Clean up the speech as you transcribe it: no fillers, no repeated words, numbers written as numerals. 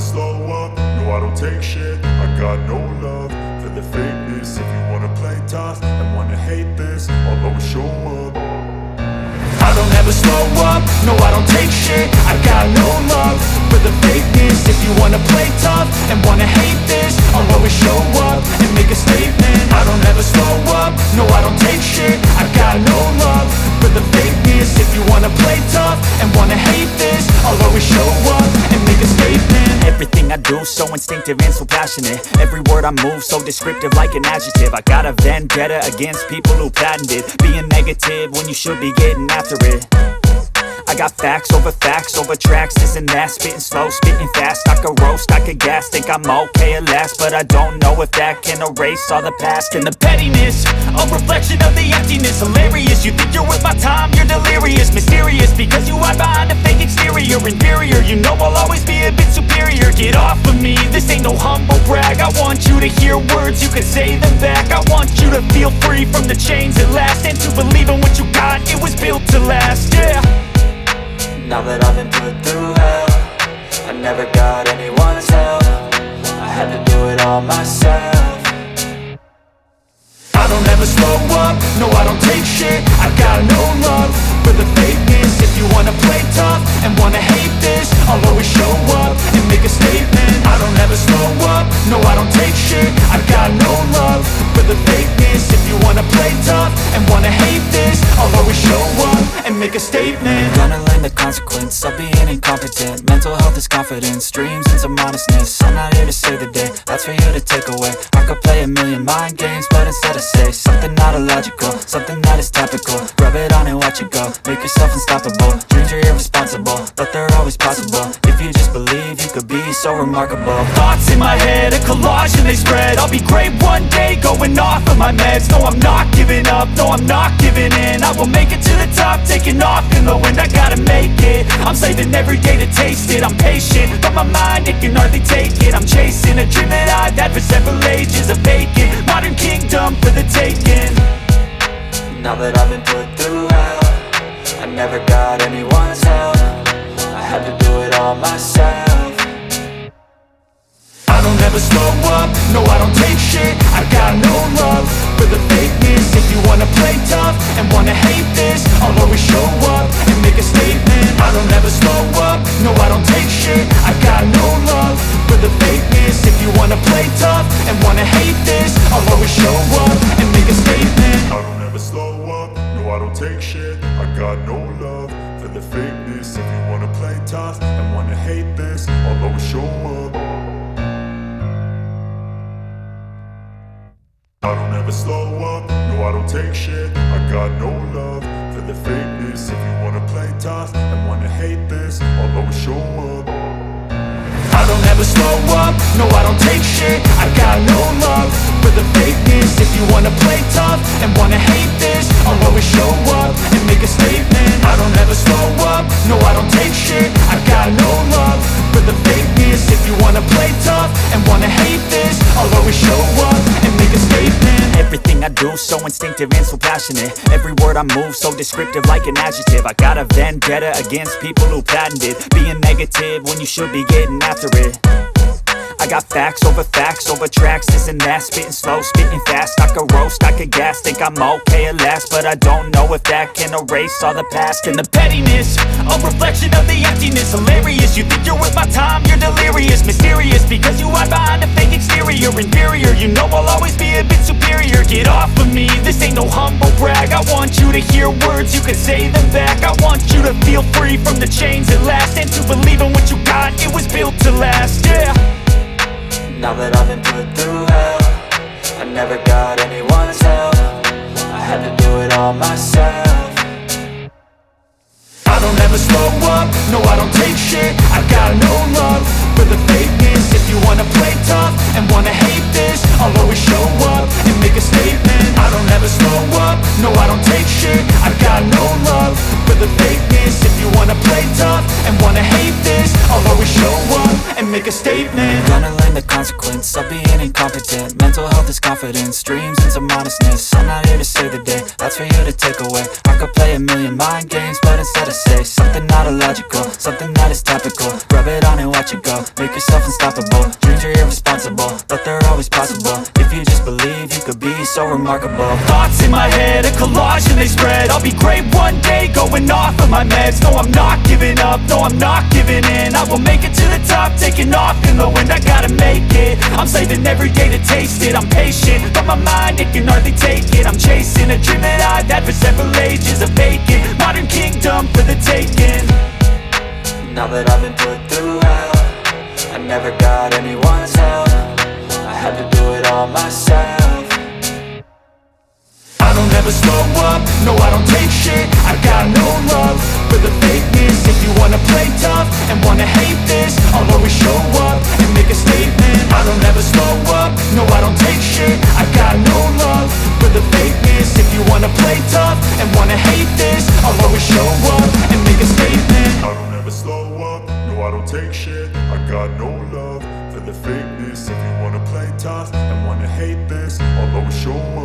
slow up, no I don't take shit. I got no love for the fakeness. If you wanna play tough and wanna hate this, I'll always show up. I don't ever slow up, no I don't take shit. I got no love for the fakeness. If you wanna play tough and wanna hate this, I'll always show up and make a statement. I don't ever slow up, no I don't take shit. I got no love for the fakeness. If you wanna play tough and wanna hate this, I'll always show up and make a statement. Everything I do so instinctive and so passionate. Every word I move so descriptive like an adjective. I got a vendetta against people who patented being negative when you should be getting after it. I got facts over tracks, this and that. Spitting slow, spitting fast, I could roast, I could gas. Think I'm okay at last, but I don't know if that can erase all the past. And the pettiness, a reflection of the emptiness. Hilarious, you think you're worth my time, you're delirious. Mysterious, because you hide behind a fake exterior. Inferior, you know I'll always be a bit superior. Get off of me, this ain't no humble brag. I want you to hear words, you can say them back. I want you to feel free from the chains at last, and to believe in what you got, it was built to last, yeah. Now that I've been put through hell, I never got anyone's help. I had to do it all myself. I don't ever slow up, no I don't take shit. I got no love for the fakeness. If you wanna play tough and wanna hate this, I'll always show up and make a statement. I don't ever slow up, no I don't take shit. I got no love for the fakeness. If you wanna play tough and wanna hate this, I'll always show up and make a statement. Gonna learn the consequence of being incompetent. Mental health is confidence, dreams and some honestness. I'm not here to save the day, that's for you to take away. I could play a million mind games, but instead I say something not illogical, something that is topical. Rub it on and watch it go, make yourself unstoppable. Dreams are irresponsible, but they're always possible. If you just believe, you could be so remarkable. Thoughts in my head, a collage and they spread. I'll be great one day, going off of my meds. No, I'm not giving up, no, I'm not giving in. I will make it to the top, taking off in the wind. I gotta make it, I'm saving every day to taste it. I'm patient, but my mind, it can hardly take it. I'm chasing a dream that I've had for several ages. A vacant, modern kingdom for the taking. Now that I've been put through hell, I never got anyone's help. I had to do it all myself. I don't ever slow up, no I don't take shit. I got no love for the fakeness. If you wanna play tough and wanna hate this, I'll always show up and make a statement. I don't ever slow up, no I don't take shit. I got no love for the fakeness. If you wanna play tough and wanna hate this, I'll always show up and make a statement. I don't ever slow up, no I don't take shit. I got no love for the fakeness. If you wanna play tough and wanna hate this, I'll always show up. I don't ever slow up, no I don't take shit. I got no love for the fakeness. If you wanna play tough and wanna hate this, I'll always show up. I don't ever slow up, no I don't take shit. I got no love for the fakeness. If you wanna play tough and wanna hate this, I'll always show up and make a statement. I don't ever slow up, no I don't take shit. I got no love for the fakeness. If you wanna play tough and wanna hate this, I'll always show up and make a statement. Everything I do so instinctive and so passionate. Every word I move so descriptive like an adjective. I got a vendetta against people who patented being negative when you should be getting after it. I got facts over tracks, this and that. Spitting slow, spitting fast, I could roast, I could gas. Think I'm okay at last, but I don't know if that can erase all the past. And the pettiness, a reflection of the emptiness. Hilarious, you think you're worth my time, you're delirious. Mysterious, because you hide behind a fake exterior. Inferior, you know I'll always be a bit superior. Get off of me, this ain't no humble brag. I want you to hear words, you can say them back. I want you to feel free from the chains at last, and to believe in what you got, it was built to last, yeah. Now that I've been put through hell, I never got anyone's help. I had to do it all myself. I don't ever slow up, no I don't take shit. I got no love for the fakeness. If you wanna play tough and wanna hate this, I'll always show up and make a statement. I don't ever slow up, no I don't take shit. I got no love for the fakeness. If you wanna play tough and wanna hate this, I'll always show make a statement. Gonna learn the consequence of being incompetent. Mental health is confidence, dreams and some honestness. I'm not here to save the day, that's for you to take away. I could play a million mind games, but instead I say something not illogical, something that is topical. Rub it on and watch it go, make yourself unstoppable. Dreams are irresponsible, but they're always possible. If you just believe, you could be so remarkable. Thoughts in my head, a collage and they spread. I'll be great one day, going off of my meds. No, I'm not giving up, no, I'm not giving in. I will make it to the top, taking off in the wind. I gotta make it, I'm saving every day to taste it. I'm patient, but my mind, it can hardly take it. I'm chasing a dream that I've had for several ages. A vacant, modern kingdom for the taking. Now that I've been put through hell, I never got anyone's help. I had to do it all myself. I don't ever slow up, no I don't take shit. I got no love for the fakeness. If you wanna play tough and wanna hate this, I'll always show up and make a statement. I don't ever slow up, no I don't take shit. I got no love for the fakeness. If you wanna play tough and wanna hate this, I'll always show up and make a statement. I don't ever slow up, no I don't take shit. I got no love for the fakeness. If you wanna play tough and wanna hate this, I'll always show up